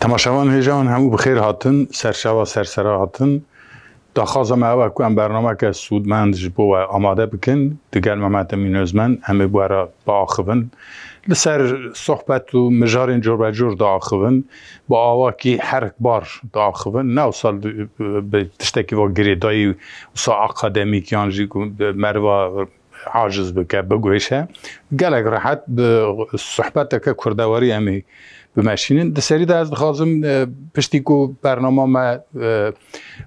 تماشاوان هجان همو بخیر هاتن سرشوا سرسرا هاتن داخازم او اکوان برنامه که سودمند جبو آماده بکن دگل محمد امین ازمن همه بوارا با آخوان لسر صحبت و مجارین جور و جور دا آخوان با آواکی هر بار دا آخوان نه سال به تشتکی و گریدایی و سا اکادمیکیان جی مروا عاجز بکه بگویشه گلک راحت به صحبت که کردواری امی بمشینن دسری ده از دخوازم پشتی که برنامه ما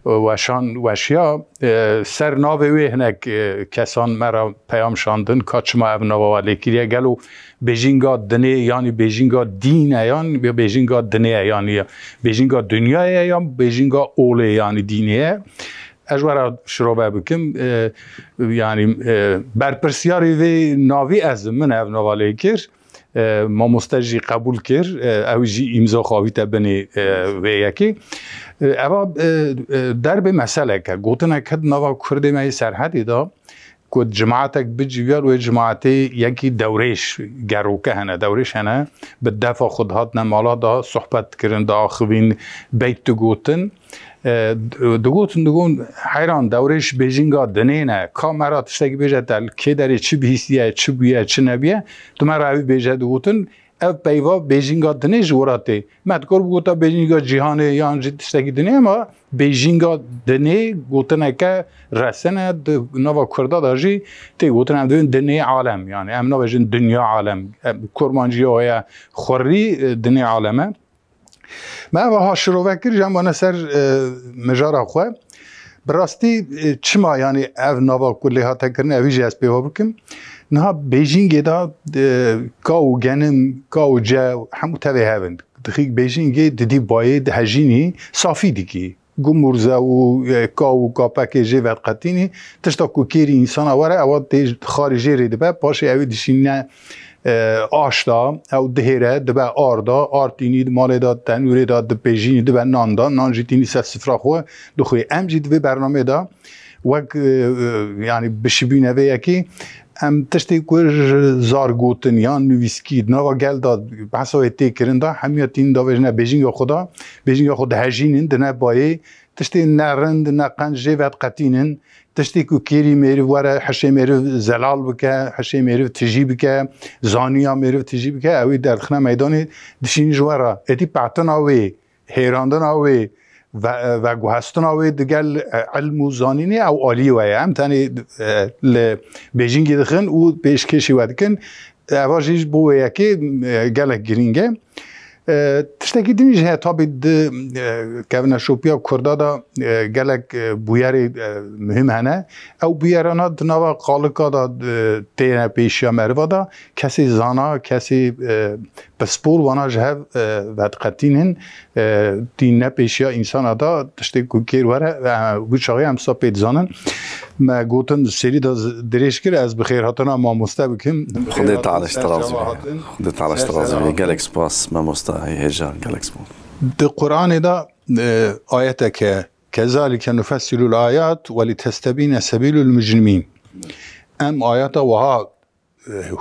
وشان وشیا سر ناوی هنک کسان مرا پیام شاندن کاچما او نوا لیکیریه گلو بیجینگا دنی یعنی بیجینگا دین یعنی یا بیجینگا دنی یعنی بیجینگا دنیا یعنی بیجینگا اوله یعنی دینیه اجوارا شروع بکم یعنی برپرسیاری و ناوی از من او نوا لیکیر ما مستجی قبول کر اوجی امضا خواهی تبنی و یکی اما در به مسئله که گوتن کد نوا کرده می سرحدی دا کد جماعتک بجیویار و جماعتی یکی دورش گروکه هنه دورش هنه به دفع خودهات نمالا دا صحبت کرن دا خوین بیت گوتن دگون حیران دورش بیجینگا دنینه کامرا تشتگی بیجه دل که داری چی بیسیه چی بیه چی نبیه تو من روی بیجه دگوتن او پیوا بیجینگا دنی جوراته مدکر بگوتا بیجینگا جهانه یا انجی تشتگی دنی اما بیجینگا دنی گوتنه که رسنه نوا کرده داجی تی گوتنه هم دنی عالم یعنی هم نوا جن دنیا عالم کرمانجی های خوری دنی عالمه ما ها شروع کر جمعانه سر مجاره خواه براستی چما یعنی او نوا کلی ها تکرنه اویجی از پیوا بکم نه بیجینگ دا کاو گنم کاو جا همو تاوی هفند دخیق بیجینگ دیدی باید هجینی صافی دیگی گمرزه و کاو کاپک جیوت قطینی تشتا کوکیری انسان آوره اواد خارجی ریده با پاشه اوی دشینه آشتا او دهره دبه آردا آرتینی مال داد تنوری داد دبیجینی دبه ناندا نانجیتینی سفرا خواه دخوی امجی دبه برنامه دا وک یعنی بشبینه و یکی ام تشتی کور زارگوتن یا نویسکید نوا گل داد بحثای تیکرن دا همیتین دا وجنه بیجینگ خدا بیجینگ خود هجینن دنه بایی تشتی نرند نقنج جیوت قطینن تشتی که کیری میری واره حشی میری زلال بکه حشی میری تجی بکه زانیا میری تجی بکه اوی در خانه میدانی دشین جوارا ادی پاتن آوی هیراندن آوی و گوهستن آوی دگل علم و زانینی او عالی وی هم تانی بیجینگی دخن او پیشکشی ودکن اواجیش بو یکی گلک گرینگه تشتکی دینیش هست تا بید که شوپیا کرده دا گلک بویاری مهم هنه او بیارانا دنوا قالکا دا تینه پیشیا مروا دا کسی زانا کسی پسپور وانا جهب ودقتین هن تینه پیشیا انسان دا تشتکی کیر وره و بوچاقی همسا پید زانن ما گوتن سری دا دریش کر از بخیر هاتنا ما مستبکم خودت على اشترازي خودت على اشترازي جالك سباس ما مستحي هجان جالك سباس ده قرآن دا آياتك كذلك نفصل الآيات ولتستبين سبيل المجرمين ام آيات وها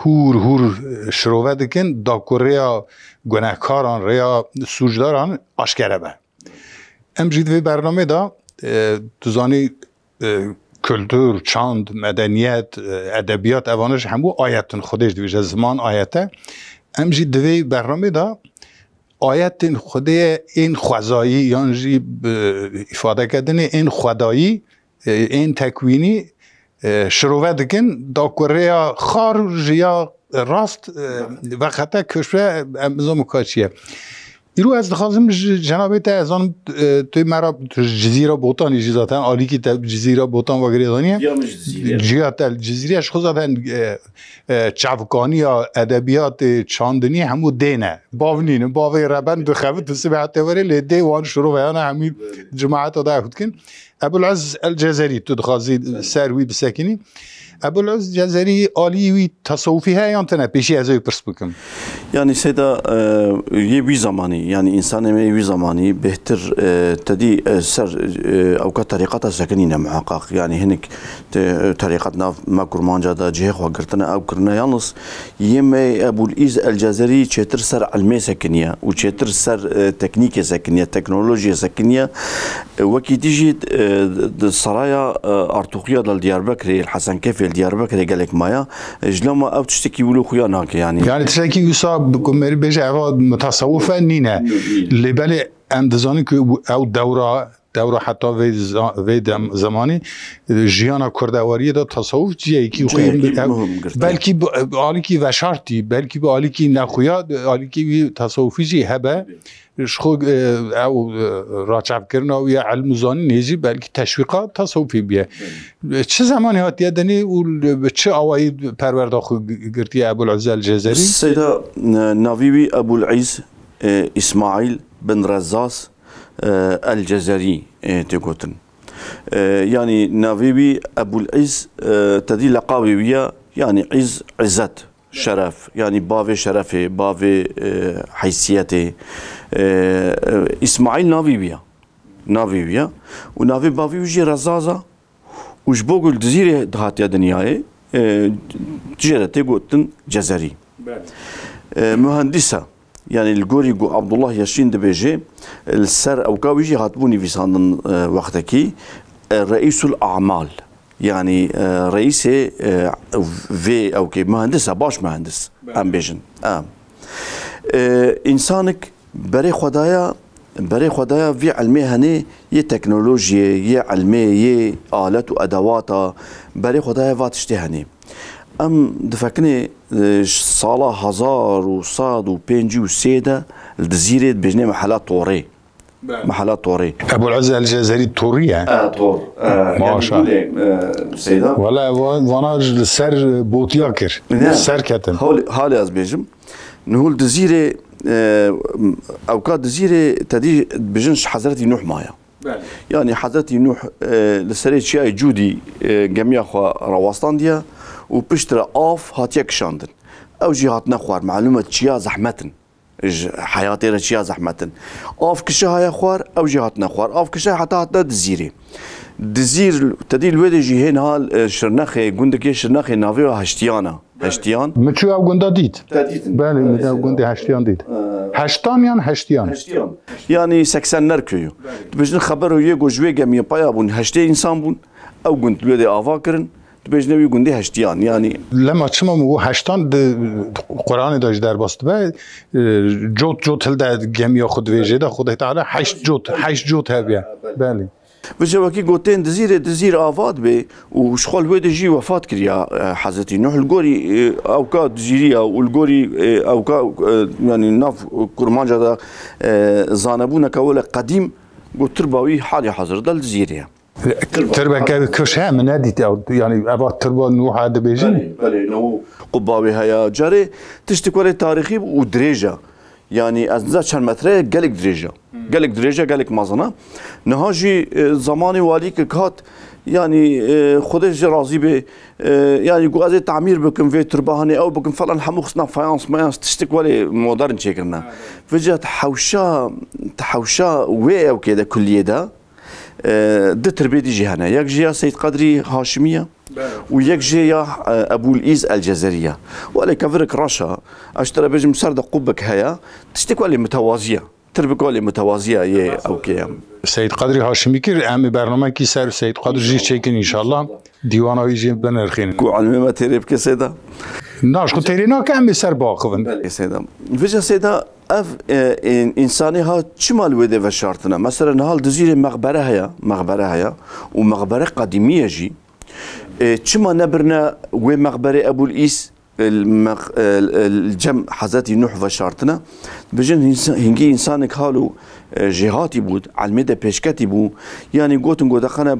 هور شروع دکن دا کریا گناهکاران ریا سوجداران آشکره به ام جید وی برنامه دا توزانی کلتور، چاند، مدنیت، ادبیات اوانش همو آیتن خودش دویش زمان آیته امجی دوی برنامه دا آیت خوده این خوزایی یعنی افاده کردن این خدایی این تکوینی شروع دکن دا کره خار جیا راست وقتا کشوه امزا مکاچیه ایرو از دخوازم جنابه از آن توی مرا جزیره بوتان اجازتن آلی که جزیره بوتان و گریدانیه جیات الجزیره اش خوزتن چوکانی یا ادبیات چاندنی همو دینه باونین باوی ربن دو خواه تو سبعت وره لیده وان شروع ویانه همین جماعت دا خود کن ابوالعز الجزری تو دخوازی سروی بسکنی ابو العز الجزائري آلي تصوفي هاي انتنا بيشي ازوي برس بكم يعني سيدا يوي زماني يعني انسان يوي زماني بهتر تدي سر او كطريقه سكنينه محقق يعني هنك طريقتنا ما كرمانجا دا جهه وقرتنا او كرنا يانس يما ابو العز الجزائري تشتر سر علمي سكنيه وتشتر سر تكنيك سكنيه تكنولوجيا سكنيه وكي تيجي السرايا ارتوقيه ديال دياربكر الحسن كيفي دياربكر قالك مايا جلما او تشتكي ولو خويا ناك يعني تشتكي يصاب بكم بيجي متصوفه نينا اللي بالي عند زانك او دوره حتى في زماني جيانا كردواري دا تصوف جي كي بلكي بالكي وشارتي بلكي بالكي نخويا بالكي تصوفي جي هبه شخو او راجع كرنا ويا علم زاني نيجي بلكي تشويقات تصوفي بيه چه زماني هات يدني و چه اوايد پرورده خو گرتي ابو العز الجزائري سيدا نافيوي ابو العز اسماعيل بن رزاز الجزائري تقولن يعني نافيوي ابو العز تدي لقاوية يعني عز عزت شرف يعني بافي شرفه بافي حيثيته اسماعيل نافيويا ونافي بافي وجي رزازة وجبوغ الجزيرة دهات يا دنياي تجارة تقولن جزائري مهندسة يعني الجوري عبد الله ياشين دبيجي السر او كاويجي هاتبوني في سان وقتكي رئيس الاعمال يعني رئيس في او كي مهندس باش مهندس ام بيجن انسانك بري خدايا في علمي هني ي تكنولوجيا ي علمي ي آلات وادوات بري خدايا فاتشتي هني ام دفكني صالة 1005 الجزيرة بجنة محلات طوري ابو العز الجزائري طورية طور ما شاء الله سيدا ولا وانا السر بوتياكر السر كتم حالي از بيجم نقول الجزيرة او كاد الجزيرة تدي بجنش حضرتي نوح مايا يعني حضرتي نوح لسريت شيء جودي جميع رواستان ديا وبشترى آف هاتيك شاندن او جهات نخوار معلومة شيا زحمتن حياتي رشيا زحمتن آف كشا هيا خوار او جهات نخوار آف كشا حتى حتى دزير تدي الويدي جيهين هال شرنخي قندك شرنخي نافيو هشتيان متشو او قندا ديت بالي متشو او قندي هشتيان ديت هشتيان يعني 80 نركيو بجن خبرو يجو جوي جميع بايا بون هشتي انسان بون او قند الويدي افاكرن بجنبي قندي هشتيان يعني لما تشمم هو هشتان قرآن داش در باست به جوت هل ده جميع خود ویژه ده خود تعالی 8 جوت هبیه بله وجواكي قوتين دزير آفاد به وشخال ويد جي وفات كريا حضرتي نوح الجوري أو كا دزيريا والجوري أو كا يعني ناف كرمانجا ده زانبونا كولا قديم قلت تربوي حالي حضر ده الدزيريا تربة كشها من هذه يعني أبغى تربة نوح هذا بيجي بله نو قبابي هيا جاري تشتكي تاريخي ودريجة يعني از نظر چند متره گلک درجه گلک مازنا نهاجی زمانی والی که کات يعني خودش راضي به يعني قاعد تعمير بكم في تربهاني او بكم فلان حموخنا فايانس ما تشتك ولا مودرن شكلنا فجأة تحوشا وي او كده كليه ده ده تربيتي جهنا يك جيا سيد قدري هاشميه ويك جيا ابو العز الجزائريه ولا كفرك رشا اشترى بجم سرد قبك هيا تشتك ولا متوازيه تربك ولا متوازيه يه او كده سيد قدري هاشمي كير اهم برنامه كي سر سيد قدري جي تشيكن ان شاء الله ديوانا يجي بنرخين كو علمي ما تريب كسيدا ناش كو ترينا كم سر باقفن سيدا فيجا سيدا اف انساني ها شمال ويدي وشارتنا مثلا هال دزير مقبره هيا ومقبره قديميه جي شما نبرنا ومقبره ابو العز الجم حضرتي نوح و شارتنا بجن هنگی انسانك حالو جهاتي بود علمي ده پیشکتی بو يعني قوتن قوتا خانا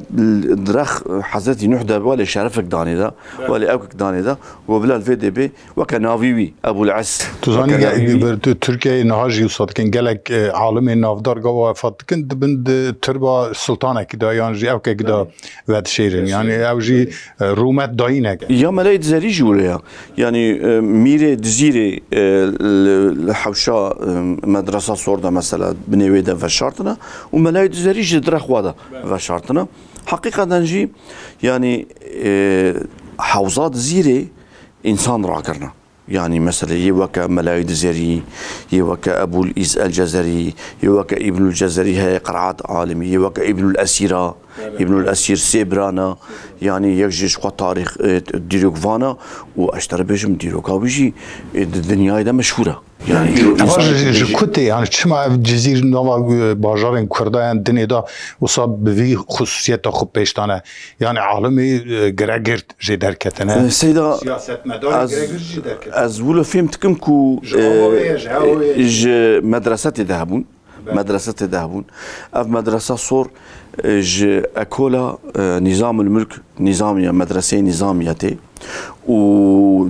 درخ حضرتي نوح ده ولا شرفك داني ده ولا اوكك داني ده وبلا الفي دي بي وكنافيوي ابو العس تزاني تركيا نهاجي وصاد كان قالك عالمي نافدار قوا فات كنت بند تربا سلطانه كده يعني جي اوكك ده واد شيرين يعني او جي رومات داينك يا ملايد زريجي ولا يعني ميري دزيري الحوشا مدرسه صورده مثلا بنويدا فشارتنا وملايد زريجي درخ وادا فشارتنا حقيقه جي يعني حوزات زيري انسان راكرنا يعني مثلا يوكا ملايد زري يوكا ابو الإز الجزري يوكا ابن الجزري هي قرعات عالمي يوكا ابن الاسيره ابن الاسير سيبرانا يعني يجيش قو تاريخ ديروك فانا واشتري بيجم ديروكا ويجي الدنيا ده مشهوره يعني كنت يعني تسمع الجزيرة نوع باجارين كردان الدنيا ده وصاب بفي خصوصيات خو بيشتانه يعني عالمي جراجرت جدار كتنا سيدا سياسة مدار جراجرت جدار كتنا از ولا فهمتكم كو مدرسة ذهبون مدرسة ذهبون اف مدرسة صور ج اكولا نظام الملك نظامية مدرسة نظامية و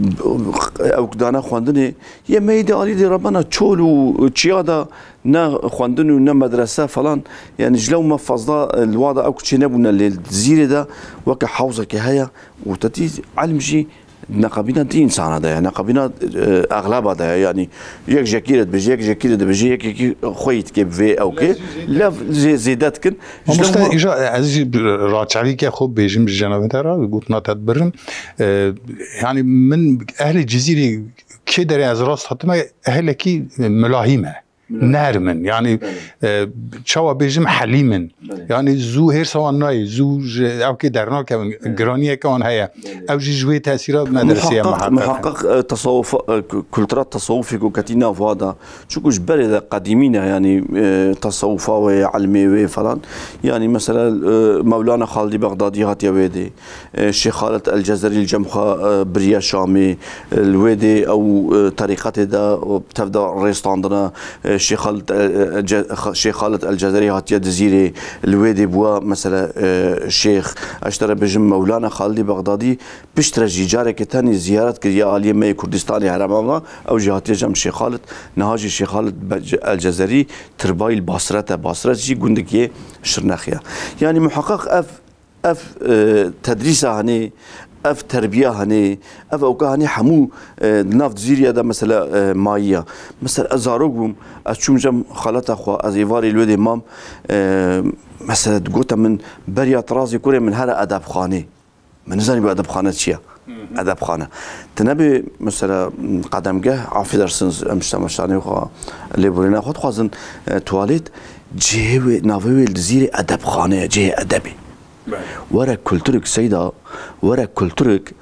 او دانا خواندني يا ميدي علي دي ربنا تشولو تشيادا نا خواندنو نا مدرسه فلان يعني جلو ما فضلا الوضع او كشي نبونا للزيره ده وك حوزه كهيا وتتي علم جي نقابينا دي انسان هذا يعني نقابينا اغلب هذا يعني يك جاكيرت بجي يك جاكيرت بجي يك خويت كيف في او كي لا زيدات كن مشتا اجا عزيز راجعي كي خو بيجم الجنوب ترى قلتنا تدبرن يعني من اهل الجزيره كي دري از راست حتى اهلكي ملاهيمه نارمن يعني شوا بيجم حليمن يعني زو هير سوان ناي زو او كي درنا كان جرانيه كان هيا او جوي تاثيرات مدرسيه محقق تصوف كولترات تصوفي وكاتينا فادا شكوش برد قديمين يعني تصوفاوي علمي فلان يعني مثلا مولانا خالد بغدادي هاتيا ويدي الشيخ خالد الجزري الجمخه بريا شامي الويدي او طريقته ده بتبدا ريستاندنا الشيخ خالد الجزري هاتيا دزيري الويدي بوا مثلا الشيخ اشترى بجم مولانا خالد بغدادي بيشترى جيجاره كتاني زيارات كريا عاليه مي كردستاني هرمانا او جهاتي جم الشيخ خالد نهاجي الشيخ خالد الجزري ترباي الباصره جي قندكيه شرناخيا يعني محقق اف تدريسه هني اف تربيه هني اف اوكا هني حمو نافت زيريا ده مثلا مايا مثلا ازاروغم اشوم جم خالت اخو از ايفاري الودي مام مثلا تقوتا من بريا طرازي كوريا من هذا ادب خانه من زاني بادب خانه شيا ادب خانه تنبي مثلا قدمجه عافي درسنز مشتمشاني خو اللي بولينا خد خوازن تواليت جيوي نافوي الجزيره ادب خانه جي ادبي ورا كولتورك سيدا ورا كولتورك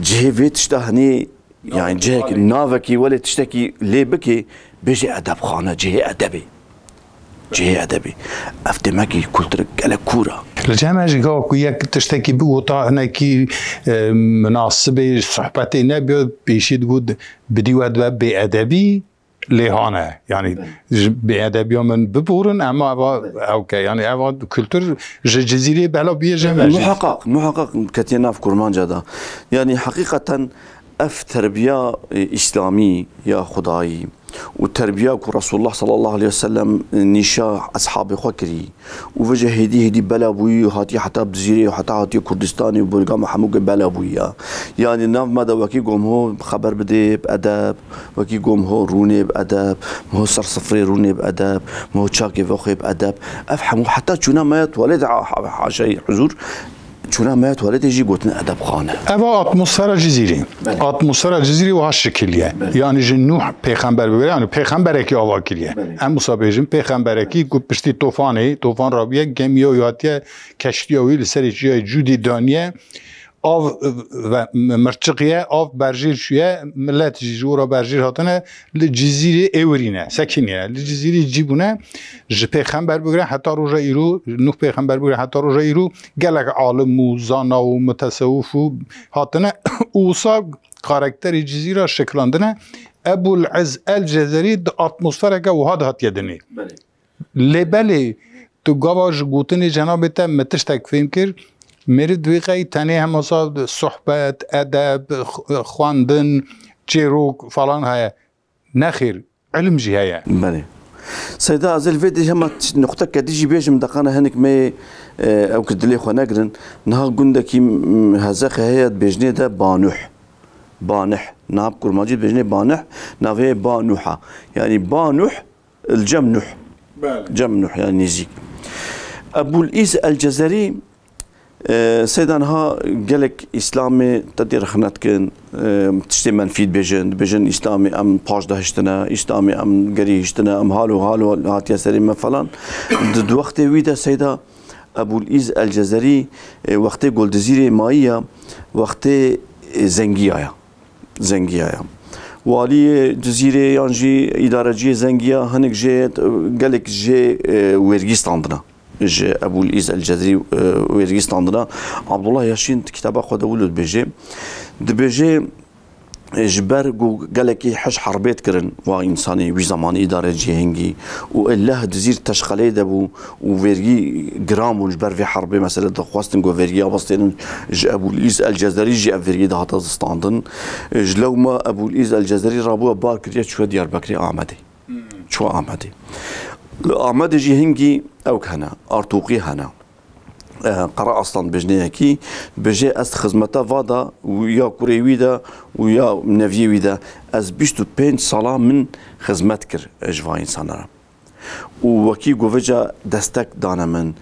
جهه تشتهني يعني جهك نافكي ولا تشتكي ليه بكي بيجي ادب خانه جهه ادبي جهه ادبي افتماكي كولتورك على كوره الجامعة جاوا كوياك تشتكي بوطا هناكي مناسبة صحبتي نبي بيشي تقول بدي واد بأدبي لهانه يعني بأدبي من ببورن أما أوكي يعني أبغى كولتور جزيرة بلا بيه جامعة محقق كتينا في كرمان جدا يعني حقيقة اف تربية إسلامي يا خداي والتربية رسول الله صلى الله عليه وسلم نشا أصحاب خكري وفجأة هدي بلابوي هاتي حتى بزيري وحتى هاتي كردستاني وبرقام حموق بلابويا يعني ناف ماذا وكي قوم هو خبر بدي بأدب وكي قوم هو روني بأدب مو صرصفري روني بأدب مو تشاكي فوخي بأدب أفهموا حتى شونا ما يتولد شيء حضور شونا ما يتولد يجي قوتنا أدب خانة أبا أتموسفيرا جزيري أتموسفيرا جزيري وهالشكلية يعني جنوح پیغمبر بگیره يعني پیغمبر کی آوا کلیه ام مسابقه پیغمبر کی گفت پشتی طوفان رابیه گمیو یاتیه کشتیوی لسری جای جودی دانیه آف و مرچقیه آف برجیر شویه ملت جورا برجیر هاتنه لجزیره ایورینه سکینه لجزیره جیبونه ج پیغمبر بگیره حتی روزا ایرو نوح پیغمبر بگیره حتی روزا ایرو گلک عالم و زانا و متصوف و هاتنه اوسا کاراکتری جزیره شکلاندنه ابو العز الجزری د اتمسفر که و هاد هات یدنی لبلی تو گواج گوتنی جناب تا متشتک فهم کرد میری دوی قی تنی هم اصاب صحبت ادب خواندن چیروک فلان های نخیر علم جی های بله سيدا از الفيديو هم نقطة كديجي بيجم دقانا هنك ما او كدلي خو نقرن نها قندكي هزاخ هي بيجني ده بانح ناب كل ماجد بيجني بانح نافي بانوحة يعني بانوح الجمنح جمنح يعني نيزيك ابو الإيز الجزري سيدا نها قالك اسلامي تدير خناتكن تشتي منفيد بيجن اسلامي ام باش دهشتنا اسلامي ام قري هشتنا ام هالو هاتيا سليمة فلان دد وقت ويدا سيدا ابو الإيز الجزري وقت قول دزيري مايا وقت زنگيايا والي جزيرة يانجي إدارجية زنگيا هنك جي قالك جي ويرجيستاندنا جي ابو الإيز الجزري ويرجيستاندنا عبد الله ياشين كتابه خد اولو دبيجي جبر قالك حش حربيت كرن وانساني وي زمان اداره جهنجي والله دزير تشخلي دبو وفيرجي جرام وجبر في حربي مثلا دخواستن جو فيرجي ابستين ابو الإيز الجزري جي فيرجي ده تستاندن لو ما ابو الإيز الجزري رابو بار كريت شو ديار بكري احمدي شو احمدي احمد جهنجي او كهنا ارتوقي هنا قرأ أصلا بجنيكي بجي أست خدمته فادا ويا كوريويدا ويا نافيويدا أز بيشتو 5 صلاة من خدمتكر أجوا إنسانا وكي جوفجا دستك دانا من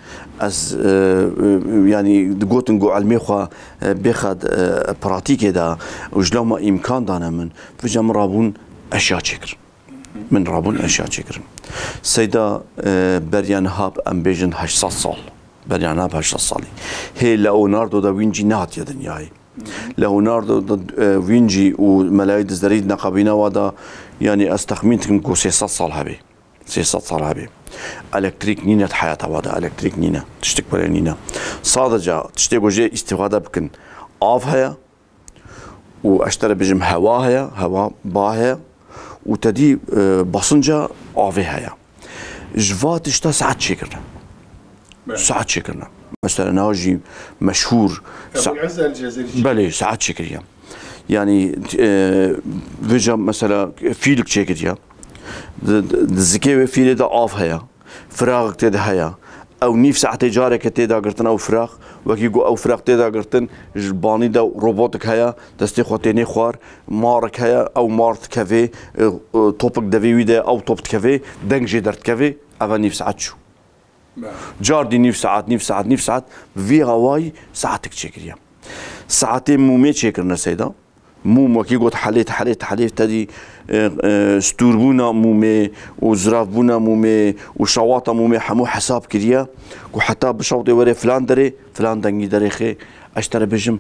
أز يعني قوتن جو علمي خوا بيخد براتيكي دا وجلو ما إمكان دانا من فجا مرابون أشياء شكر من رابون أشياء شكر سيدا بريان هاب أم بيجن 800 صال بريانا بهشت صالي هي ليوناردو دا فينشي نهت يا دنياي ليوناردو دا فينشي وملايين دزدريد نقابينا ودا يعني استخمنت كو 600 صال هبي 600 صال هبي الكتريك نينا حياتها ودا الكتريك نينا تشتك ولا نينا صادجا تشتكو جي استفاده بكن اف هيا واشتري بجم هوا باهيا وتدي بصنجا افي هيا جفات اشتا ساعات شكرنا ساعات شكرنا مثلا ناجي مشهور بلي ساعات شكريا يعني فيجا مثلا فيلك شكريا الزكاوي فيلي دا اوف هيا فراغ تدا هيا او نيف ساعات جارك تدا قرتن او فراغ وكيقو او فراغ تدا قرتن جباني دا روبوتك هيا دستي خوتيني خوار مارك هيا او مارت كافي توبك دافي ويدا او توبت كافي دنج جدرت كافي افا نيف ساعات شو جاردي نيف ساعات في غواي ساعتك تشكريا ساعتين مو تشكرنا سيدا مو كي قلت حليت تدي ستوربونا مومي وزرافبونا مومي وشواطه مومي حمو حساب كريا وحتى بشوطي وري فلان دنجي دريخي اشتري بجم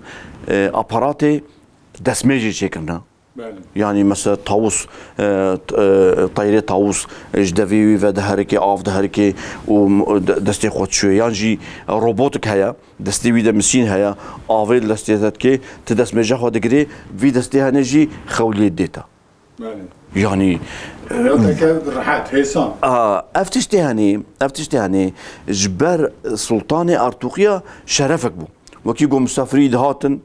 اباراتي دسميجي تشكرنا يعني مثلا طاووس طيرة طاووس جدافي ودهركي آف دهركي ودستي خود شوي يعني روبوتك هيا دستي ويدا مسين هيا آفيل دستي تدكي تدس مجا خود قري في دستي هنجي خولي الديتا يعني راحت هيسان افتشتي هني جبر سلطاني ارتوقيا شرفك بو وكي قوم مسافري دهاتن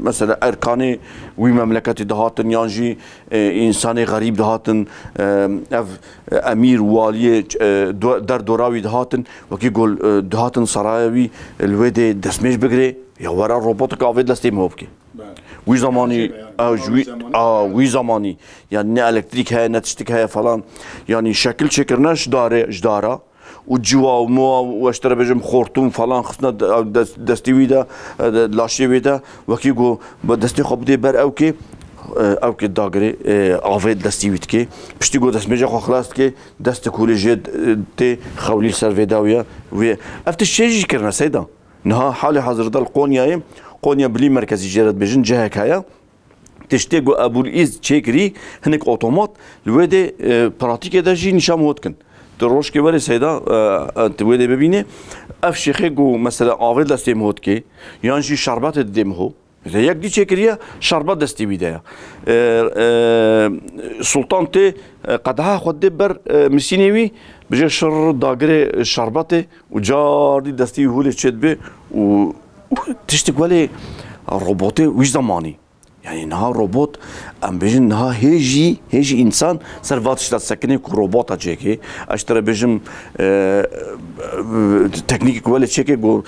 مثلا اركاني وي مملكتي دهاتن يانجي انساني غريب دهاتن اف امير والي در دوراوي دهاتن وكي قول دهاتن سرايوي الويدي دسميش بقري يا ورا روبوتك افيد لستيم هوبكي وي زماني وي زماني يعني الكتريك هاي نتشتك هاي فلان يعني شكل شكرناش جداره وجوا وموا واشترى بجم خورتون فلان خصنا دستي ويدا لاشي ويدا وكيقو دستي خب دي بر اوكي داغري افيد دستي ويتكي بشتي قو دست ميجا خلاص كي دست كولي جد تي خولي سيرفيداويا و افتش شيء كرنا سيدا نها حالي حاضر دال قونيا بلي مركزي جرد بجن جهك هيا تشتي ابو الإيز تشيكري هناك اوتومات الويدي براتيكي داجي نشام هوتكن تروش كي وري سيدا انت ويدي ببيني اف شيخي جو مثلا افيد لاستيم هوتكي يانجي شربات الدم هو یک دی چکریه شربت دستی بیده سلطان تی قدها خود بر مسینیوی بجه شر داگر شربته و جاری دستی هولی چید به و تشتک ولی روبوت ویش زمانی يعني نها روبوت ام بيجن نها هيجي انسان سرفاتش تسكني كو روبوت تشيكي اشتري بيجم تكنيك ولا تشيكي جو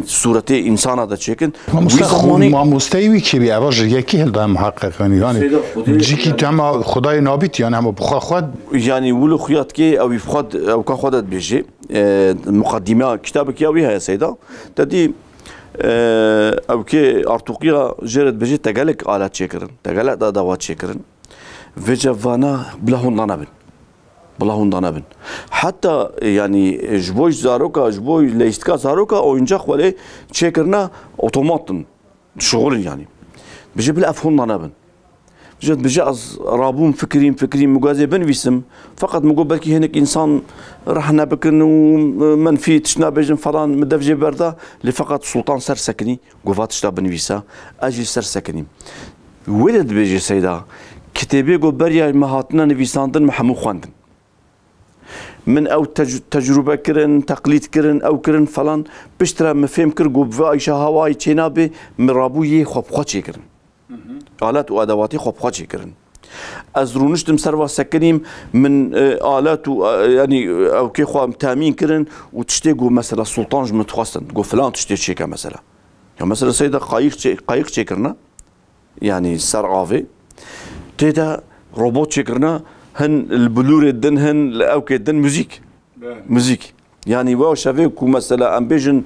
صورتي انسان دا تشيكن ما مستوي كي بي اواج يكي هل دا محقق يعني جيكي تما خداي نابيت يعني هم بخوا خود يعني ولو خيات كي او يفخد او كان خدت بيجي مقدمه كتابك ياوي هي سيده تدي او كي ارتوقيا جرت بجي تقالك آلات شكرن تقالك ادوات شكرن فيجافانا بلاهون دانابن حتى يعني جبوي زاروكا جبوي ليستكا زاروكا oyuncak ولا شكرنا اوتوماتن شغل يعني بجي بلا افهون دانابن بجي از رابون فكرين مجازي بنفيسم فقط مقول بلكي هناك انسان رحنا بكن ومنفي تشنا بيجن فلان مدفجي بردا اللي فقط سلطان سر سكني قوفات تشتا بنفيسا اجي سر سكني ولد بيجي سيدا كتابي قو بريا مهاتنا نفيساندن محمو خواندن من او تجربه كرن تقليد كرن او كرن فلان بشترى مفهم كر قو بفايشا هواي تشينابي مرابوي خوب خوشي كرن آلات و ادواتي خوب خوشي كرن از رونشتم سروا سكنيم من آلات يعني او كي خو تامين كرن وتشتيقوا مثلا سلطان متخصص تقول فلان تشتي شيكا مثلا يعني مثلا سيده قايق شيكرنا يعني سرعافي تيدا روبوت شيكرنا هن البلور الدن هن او كدن موزيك يعني واو شافيكو مثلا ام بيجن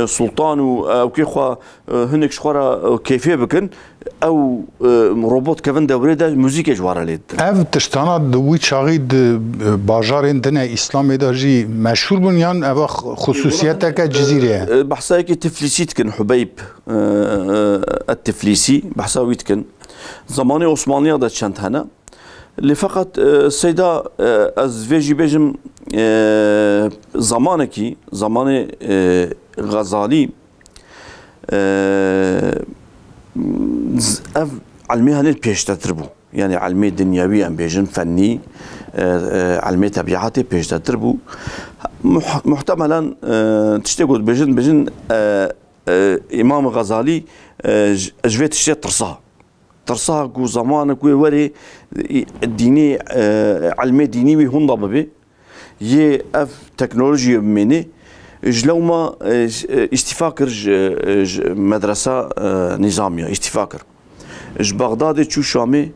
سلطان او كي خو هنك شخورا كيفيه بكن او روبوت كفن دوريدا موزيك جوارا ليد اف تشتانا دوي شاغيد باجار دنا اسلام داجي مشهور بنيان او خصوصيتك جزيره بحسايك تفليسيت كن حبيب التفليسي بحساويت كن زماني عثمانيه دا چند هنا اللي فقط سيدا از فيجي بيجم زمانكي زمان غزالي علمي هني بيشتتربو يعني علمي دنيوي ام بيجن فني علمي طبيعتي بيشتتربو محتملا تشتغل بيجن امام غزالي اجفيت تشتي ترصاها كو زمانك وري الديني علمي ديني هون ضببي يه اف تكنولوجيا مني جلوما استفاكر مدرسة نظامية استفاكر بغداد تشو شامي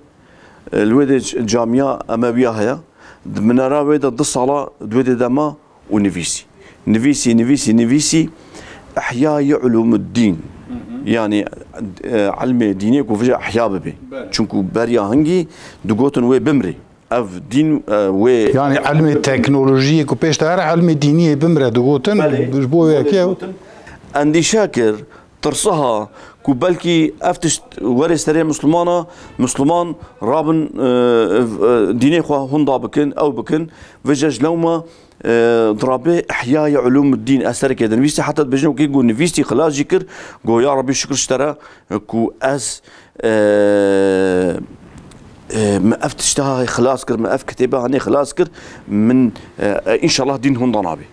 الويد جامعة أموية هيا من راويد الصلاة دويد دما ونفيسي أحياء علوم الدين يعني علم ديني كوفجا أحياء ببي چونكو بريا هنجي دوغوتن وي بمري اف دين و يعني علم التكنولوجيا كو بيشتهر علم ديني بمري دوغوتن بو ياكي اندي شاكر ترصها كو بلكي افتش وري سري مسلمان رابن ديني خو هوندا بكن او بكن فجاج لوما ضربه احياء علوم الدين اثر كده نفيستي حتى بجنو كي يقول نفيستي خلاص ذكر قول يا ربي شكر اشترى كو از ما افتشتها خلاص كر ما كتابها هني خلاص كر من ان شاء الله دين هون ضنابي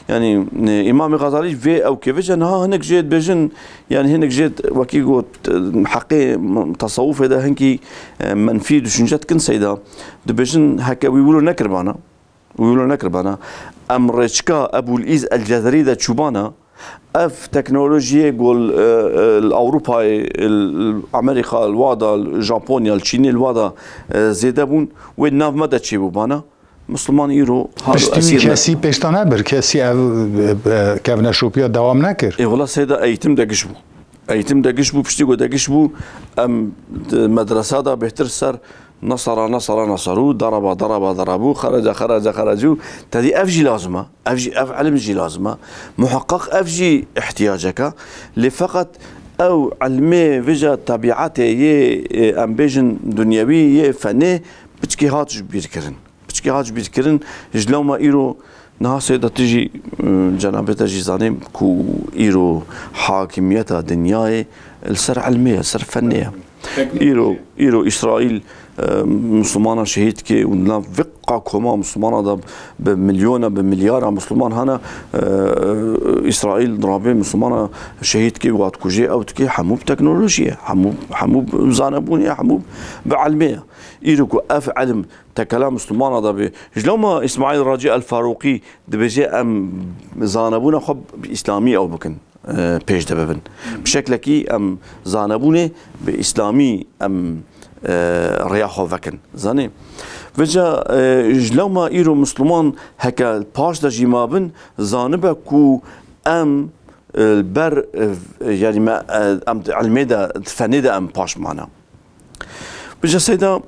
يعني امام غزالي في او كيفاش انها هناك جيت بجن يعني هناك جيت وكي قلت حقي تصوف هذا هنكي منفي دشنجات كن سيدا بجن هكا ويقولوا نكربانا امريكا ابو الايز الجزري دا تشوبانا اف تكنولوجيا يقول الاوروبا امريكا الوضع الجابونيا الصيني الوضع زيدابون وين ناف مدى تشيبو بانا مسلمان يرو بشتي كاسي بيشتانا بر كاسي كافنا شوبيا دوام نكر اي والله سيدا ايتم دقشبو بشتيقو دقشبو ام مدرسة دا بهتر سر نصروا ضربوا خرجوا تدي افجي لازمه اف علم جي لازمه محقق افجي احتياجك لفقط او علمي فيجا طبيعته ي امبيجن دنيوي ي فني بتشكي هاتش بيذكرن جلو ما ايرو نها سيدا تجي جنابه تجي زانم كو إيرو حاكميتها دنياي السر علمية السر فنية إيرو إسرائيل مسلمانة شهيد كي ونلا فقا كوما مسلمانة دا بمليون بمليار مسلمان هنا إسرائيل ضربة مسلمانة شهيد كي وقت كوجي أو تكي حموب تكنولوجيا حموب زانبونيا حموب بعلمية إيرو كو أف علم تكلام مسلمانة دا جلوما إسماعيل راجع الفاروقي دبجي أم زانبونا خب إسلامي أو بكن بيش دببن بشكل كي أم زانبوني بإسلامي أم رياحو فكن زاني وجا جلوما إيرو مسلمان هكا باش دا جيمابن زانبا كو أم البر يعني ما أم علمي دا فني دا أم باش معنا وجا سيدا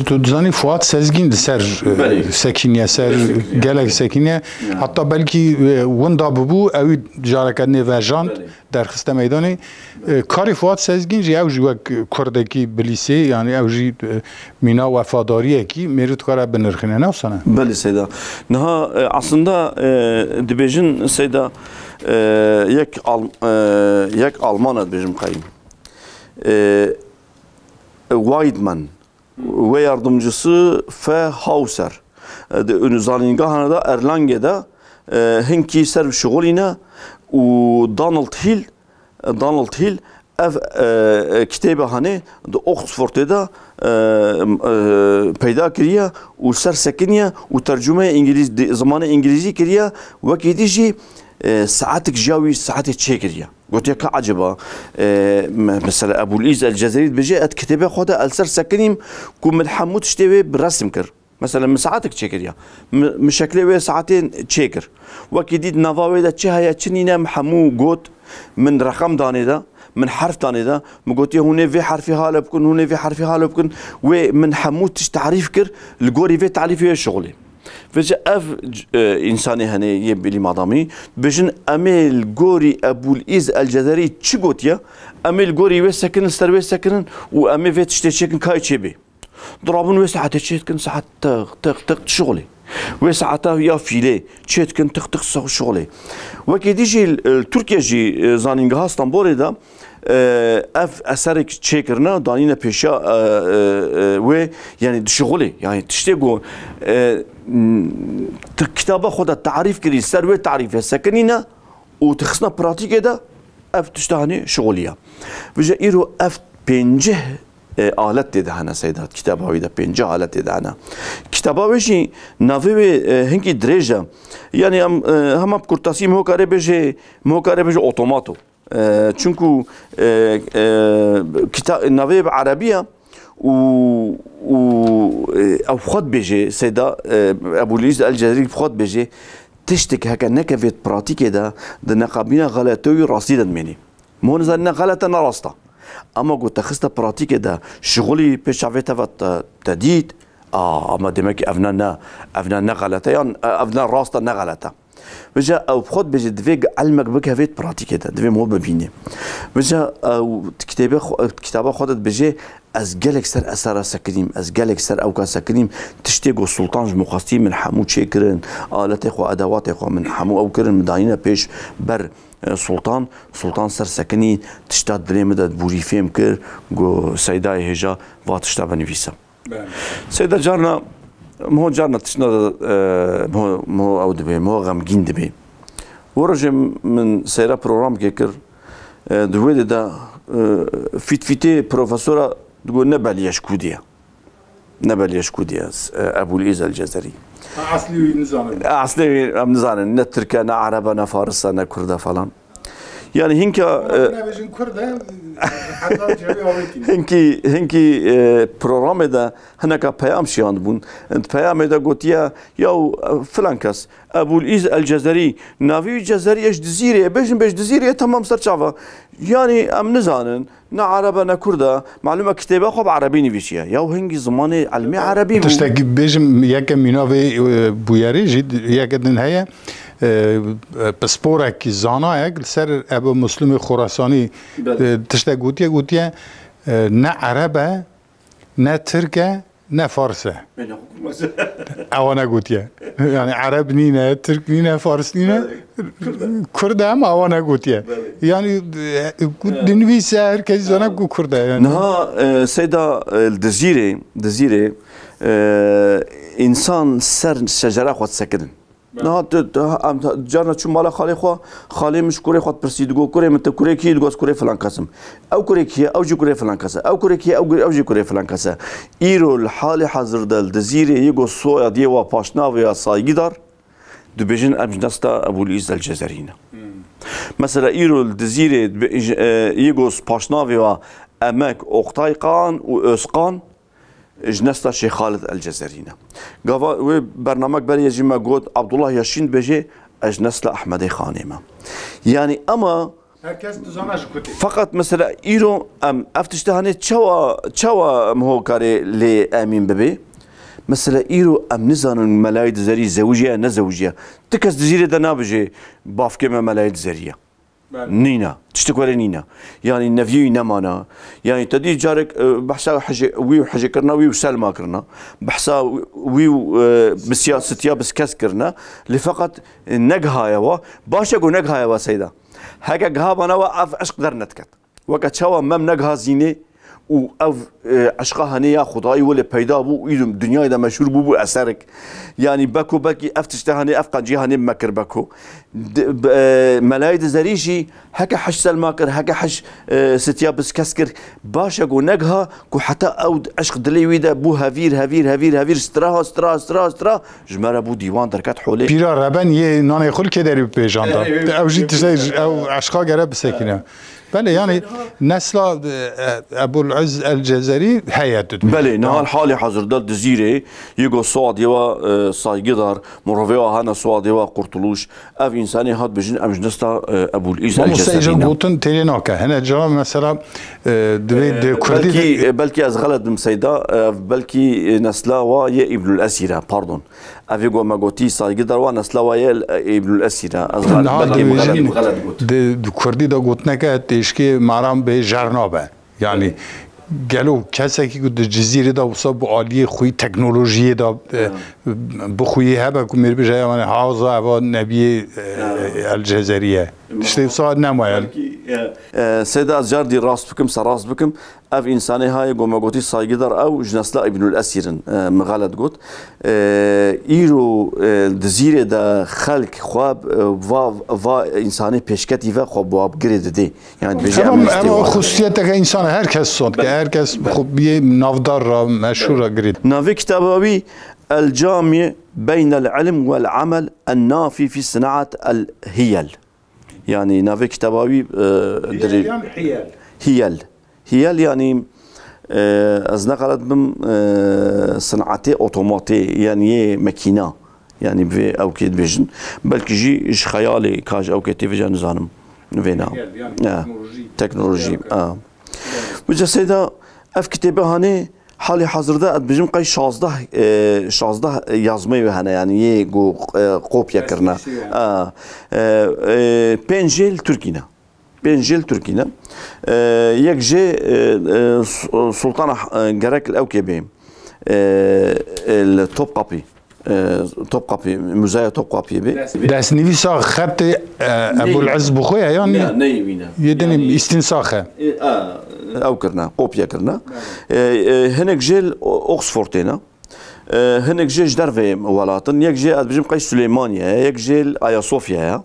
تو دزانی فوات سازگین سر سکینه سر گلک سکینه حتی بلکی وندا ببو اوی جارکدنی وجان در خسته میدانی کاری فوات سازگین جی اوجی وک کردکی بلیسی یعنی اوجی مینا وفاداریه کی میرد کارا بنرخنه نه وسانه بله سیدا نه aslında dibejin seyda یک آلمان dibejim kayım Weidman ve yardımcısı F. Hauser Ünüzaningahına da Erlangen'da hinki serv şugulina u Donald Hill ev kitabehane de Oxford'da peyda kiriya u ser sekiniya u tercüme İngiliz zamanı İngilizce kiriya ve kedici ساعتك جاوي ساعتك تشيكريا قلت لك عجبة مثلا أبو الإيز الجزائري بجاءت كتابة خدها ألسر سكنيم كون ملحمو تشتوي بالرسم كر مثلا من ساعتك تشيكريا مشكلة ساعتين تشيكر وكديد نافاوي دا تشهيا تشنينا محمو قوت من رقم داني دا من حرف داني دا مقولتي هنا في حرف هاله بكون هنا في حرف هاله بكون ومن حمو تعريف كر الجوري في تعريف شغلي فجأة أف إنساني هني يبلي مادامي بجن أميل جوري أبو الإيز الجزائري تشجوتيا أميل جوري وسكن استر وسكن وأمي في تشتكن كاي تشبي ضربون وساعة تشتكن ساعة تق شغلي وساعة يا فيلي تشتكن تق شغلي وكيديجي التركيا جي زانينغها اسطنبول دا اف اثرك تشيكرنا دانينا بيشا و يعني شغلي يعني تشتغل كتابه خد التعريف كري سروي تعريف سكنينا وتخصنا براتيكي دا اف تشتهني شغليه بجا ايرو اف بنجه آلت دیده هنه سیدات کتاب هایی دا 5 آلت دیده هنه کتاب هایشی نوی هنگی دریجه یعنی هم کرتاسی مهکاره بجه اتوماتو چونکو کتاب نوی عربیه و او خود بجه سیدا ابو الإيز الجزائري خود بجه تشتك هكا نكفت براتيكي دا نقابينا غلطوي راسي دميني مو نزلنا غلطة نراستا اما قلت خسته براتيكي دا شغلي بشافيتا تديد اما دمك افنا غلطه يعني افنا راستا نغلطه بجا او خود بجي دفيق علمك بك هفيت براتيكي دا دفي مو ببيني بجا او كتابه خودت بجي از جالك سر اثر سكريم از جالك سر اوكا سكريم تشتيقو سلطان مقاستي من حمو تشيكرن آلات اخو ادوات اخو من حمو او كرن مداينه بيش بر سلطان سر سكني تشتاد دريمه دا بوري فيم كر جو سيداي هجا واتشتا بنفيسا سيدا جارنا مو جارنا تشنا مو او دبي مو غمجين دبي ورجم من سيرا بروجرام كيكر دويد دا فيتي بروفيسورا تقول نباليش كوديا ابو الإيز الجزائري اصلي نزانن نا تركا نا عربا نا فارسا نا كردا فلان يعني هنكي برنامج دا هناك بيام شيان بون انت بيام دا قوتيا يو فلانكاس ابو الإيز الجزائري نافي الجزائري ايش دزيري باش دزيري تمام سرچافا يعني ام نزانن نا عربا نا كردا معلومه كتابه خب عربي نويشيا يو هنجي زماني علمي عربي تشتاق بيجم ياك مينوفي بوياري جد ياك النهايه بسپورك زانایك سر ابو مسلم خراساني تشتا قوتيا نا عربه نا تركه نه فارسه اوانا گوتیه یعنی عرب نینه ترک نینه فارس نینه کرد هم اوانا گوتیه یعنی دنویسه هر کسی زانه گو کرده یعنی نها سيدا الجزيرة إنسان سر شجرة خود سكرن نه جارنا چون مالا خالی مش کوره خود پرسید گو کوره مت کوره کی دگوس کوره فلان قسم او کوره کی او جو کوره فلان قسم او کوره کی او جو کوره فلان قسم ایرو الحال حاضر دل دزیره یگو سویا دی و پاشنا و یا سایگیدار دبیجن امجنستا ابو العز الجزرینه مثلا ایرو الدزیره یگوس پاشنا و امک اقتای قان و اسقان جنستا شيخ خالد الجزرينا قاوا و برنامج بري جيما قود عبد الله ياشين بيجي اجنسلا احمد خانيمه يعني اما فقط مثلا ايرو ام افتشتهاني تشوا مهو كاري لي امين ببي مثلا ايرو ام نزان ملايد زري زوجيه نزوجيه تكس جزيره دنا بيجي بافكه ملايد زريه نينا تشتكي نينا يعني نفيو نمانا يعني تدي جارك بحسا حاجه ويو حاجه كرنا ويو سلمى كرنا بحسا ويو بسياسه بس كاس كرنا اللي فقط نقهايوا باشا قو نقهايوا سيدا هكا قهابنا وقف عشق درنتكت وقت شوا مم نقها زينه و اف عشقها هنيا خداي ولا بيدا بو ايدم دنيا دا مشهور بو اثرك يعني باكو باكي افتشتهاني افقا جيهاني مكر باكو ملايد زريشي هكا حش سلماكر هكا حش ستيابس كسكر باشا قو نقها كو حتى اود عشق دلي ويدا بو هافير سترا جمالا بو ديوان دركات حولي بيرا ربن يه ناني خل كده ري بيجاندا او جيت او عشقا قرب ساكنه بله يعني نسل ابو العز الجزري حياته بله نهال حالي حاضر دل دزيره يجو صعدي و صايقدر مروفيا هنا صعدي و قرطلوش اف انساني هاد بجن امجنستا ابو العز الجزري مستيجن قوتن تيليناكا هنا جرا مثلا دويد كردي بلكي از غلط مسيدا بلكي نسلا و يا ابن الاسيره باردون افيغو ماغوتي صايقدر و نسلا و يا ابن الاسيره از غلط بلكي غلط دو كردي دا قوتنكا تشكي مرام به جرنابه يعني قالوا كاسا كي قد الجزيره دا وصاب عاليه خوي تكنولوجيه دا بخوي هبا كمير بجا يعني حافظه و نبي الجزائريه اشتي صاد نمايل سيدا از جاردي راست بكم سراس بكم اف انساني هاي قوما قوتي صايقدر او جنسلا ابن الاسيرن مغالط قوت ايرو دزيره دا خلق خواب و انساني پیشکتی و خواب باب گرید دی يعني بيجي اما خصوصيتك انسان هر کس صوت که هر کس خب یه نافدار را مشهور گرید نافي كتاباوي الجامع بين العلم والعمل النافي في صناعة الهيل يعني نافي كتاباوي هيل يعني از نقلت بم صناعتي اوتوماتي يعني ماكينه يعني في او كيد فيجن بلكي جي اش خيالي كاج او كيد فيجن نزانم فينا تكنولوجي وجا سيدا اف كتابه هاني حالي حاضرda بجم قي 16 yazmayı hana yani ye go kopya kırna penjel Türkina yekje Sultan gerek الأوكبي التوبقابي توبقابي موزايا توبقابي بي داس نيفيسا خط ابو العز بخويا يعني يدني استنساخه او كرنا قوبيا كرنا هناك جيل اوكسفورتينا هناك جيل جدرفي ولاتن يك جي بجم قيس سليمانيا يك جيل ايا صوفيا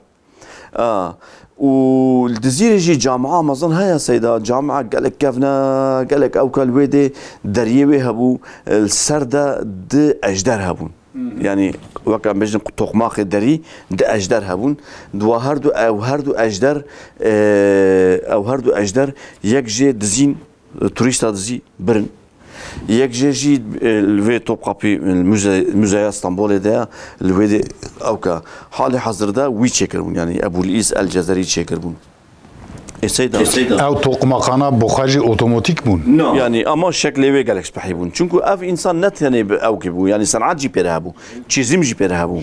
والجزيره جي جامعه مظن هيا سيدا جامعه قالك كفنا قالك او كالويدي دريوي هبو السرده د اجدر هبون يعني وكان بجن توقماخ دري د اجدر هبون دو هردو اجدر يك جي دزين توريستا دزي برن يك جي الفي توبقابي الموزايا اسطنبول ده الفي اوكا حالي حاضر ده وي تشيكرون يعني ابو العز الجزري تشيكرون او توقماخانه بخارجي اوتوماتيك بون يعني اما شكل وي جالكس بحيبون چونكو اف انسان نت يعني او كيبو يعني صنعت جي بيرهبو چيزم جي بيرهبو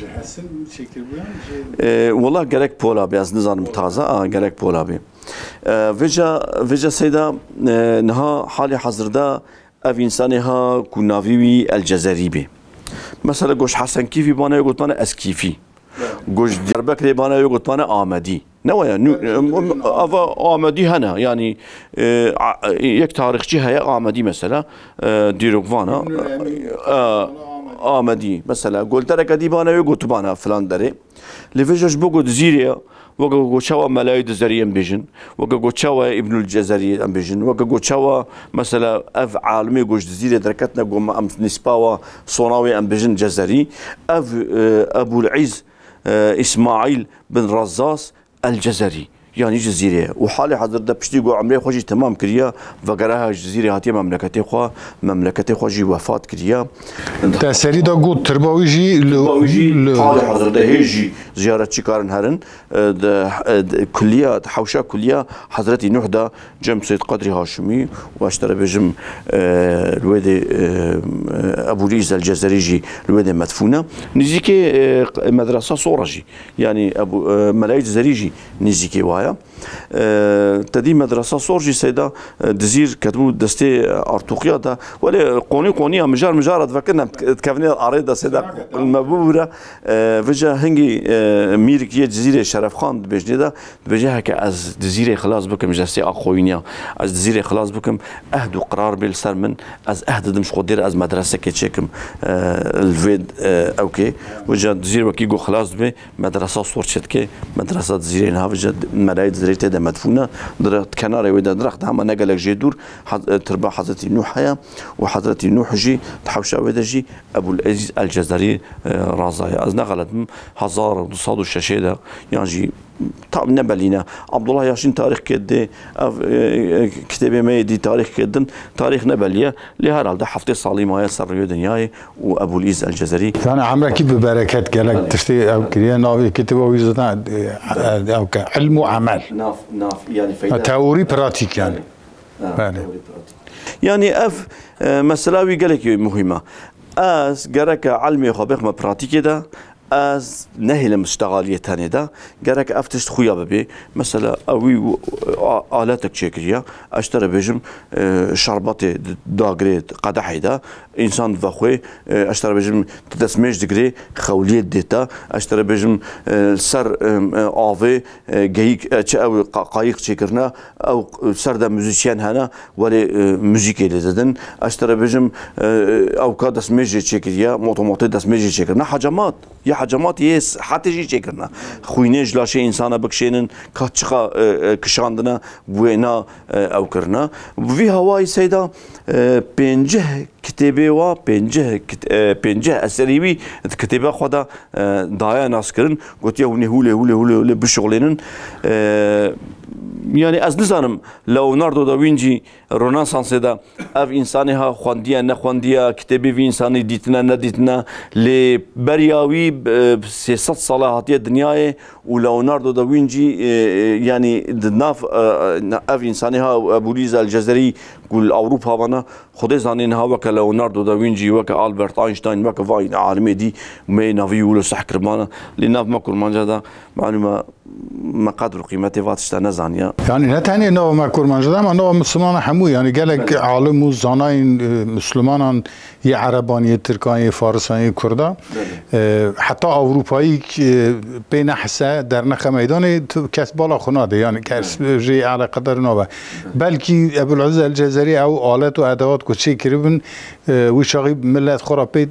والله جالك بولا بياز نظام تازه جالك بولا بي فيجا سيدا نها حالي حاضر ده اف انساني ها كنافي الجزائري بي مثلا قوش حسن كيفي بانا يقول بانا اسكيفي قوش دياربكر بانا يقول بانا آمدي نوعا افا آمدي هنا يعني يك تاريخي هيا آمدي مثلا ديروغوانا آمدي مثلا قلت لك دي بانا يقول بانا فلان دري لفيجاش بوجود زيريا وقا شوا ملايد الزري امبيجن وقا شوا ابن الجزري امبيجن وقا شوا مثلا اف عالمي قوش جزيره دركتنا قوم ام نسباوا صوناوي امبيجن جزري اف ابو العز اسماعيل بن رزاز الجزري يعني جزيره وحالي حضر ده بشتي قو عمري خوجي تمام كريا وقراها جزيره هاتي مملكتي خوجي وفات كريا تأثيري دا قو ترباوي جي حالي حضر ده هيجي زياره شكارن هرن كليه حوشا كليه حضرتي نوح دا جم سيد قدري هاشمي واشترى بجم الوادي ابو ريز الجزري جي الوادي مدفونه نزيكي مدرسه صورجي يعني ابو ملايد زريجي نزيكي وايا تدي مدرسه صورجي سيدا دزير كتبو دستي ارتوقيا دا ولا قوني مجار تفكرنا تكفني الاريدا سيدا المبوره فجا هنجي ميركيه جزيره شرف خان بجني دا بجي هكا از جزيره خلاص بكم جسي اخوينيا از جزيره خلاص بكم اهدو قرار بالسر من از اهد دمش قدير از مدرسه كتشكم الفيد اوكي وجا جزيره وكيغو خلاص به مدرسه صورشتكي مدرسه جزيره نها وجا ملايد زريته دا مدفونه درت كناري ودا درخت هم نقلك جدور تربى حضرتي نوح هيا وحضرتي نوح جي تحوشا ودا جي ابو العزيز الجزري رازايا از نغلت 1206 دا يعني طب نبلينا عبد الله ياشين تاريخ كده كتابي ما يدي تاريخ كده تاريخ نبليه لهالده حفتي صاليمه يسر دنياي وابو العز الجزري انا عمرك كيف ببركات قالك تشتي او كريا نوبي كتبه ويزنا او علم وعمل ناف يعني فايده تيوري براتيك يعني يعني اف مسلاوي قالك مهمه از قالك علمي خبيخ ما براتيكي ده از نهي لمشتغلية تانية ده جرك افتش خويا ببي مثلا اوي آلاتك شكريا اشتري بيجم شرباتي داغري قدحي ده انسان فخوي اشتري بيجم تدسميش دغري خولية ديتا اشتري بيجم سر آوي جيك او قايق شكرنا او سر ده موزيشيان هنا ولا موزيكي لزدن اشتري بيجم او كدسميش شكريا موتوموتي دسميش شكرنا حجمات حجمات يس حتى جي شكرنا خوينيج لاشي انسانا بكشينن كاتشخا كشاندنا وينا او كرنا في هواي سيدا بنجه كتابي و بنجه اسريبي كتابه خدا دايا ناس كرن قلت يا هولي بشغلين يعني از نزانم ليوناردو دافنشي رونسانس دا اف انساني ها خوانديا نخوانديا كتابي في انساني ديتنا نديتنا لبرياوي 600 ساله هاتيه دنياي وليوناردو دافنشي يعني دناف اف انساني ها ابو ريز الجزري قول اوروبا وانا خدي زانين ها وك ليوناردو دافنشي وك البرت اينشتاين وك فاين عالمي دي مي نافي ولا سحكر مانا لناف ما كل مانجا معلومه ما قدر قيمته فاتشتا نزانيا يعني نتاني نو ما كورمانجا ما نو مسلمان حمو يعني قالك عالم وزاناين مسلمان يا عرباني تركاني فارساني كردا حتى اوروبایی بين حسا در نخ میدان کس بالا خناده يعني کس جي على قدر نوبه بلكي ابو العز الجزري او آلات و ادوات كوشي كربن وشاغي ملت خرابي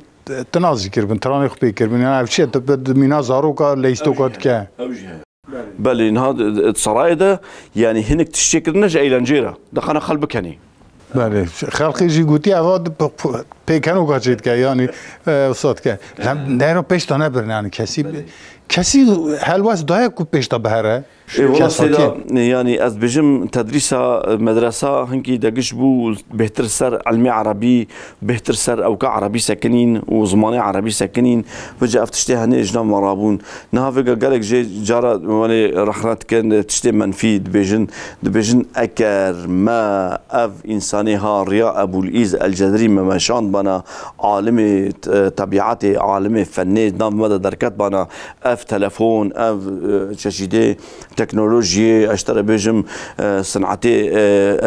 تنازي كربن تراني خبي كربن يعني شيء مينا زاروكا ليستوكات كا بل ان هذا الصرايده يعني هنك تشكرناش ايلانجيرا دخلنا خلبك يعني بله خلقی جی گویی اواد پیکنو گذاشت که یعنی استاد که نه رو پیش تا نبرن یعنی کسی هلواس دایا کو پیش تا بهره يعني از بجم تدريسها مدرسة هنكي دقش بو بهتر سر علمي عربي بهتر سر او كعربي ساكنين وزماني عربي ساكنين فجأة افتشتي هني اجنام مرابون نها فيقا قالك جي جارة ولي رحرات كان تشتي منفي دبيجن اكر ما اف انساني ها رياء ابو العز الجزري ما شان بانا عالم طبيعت عالم فني نام مدى دركت بانا اف تلفون اف شاشيدي تكنولوجيا اشترى بيجم صنعتي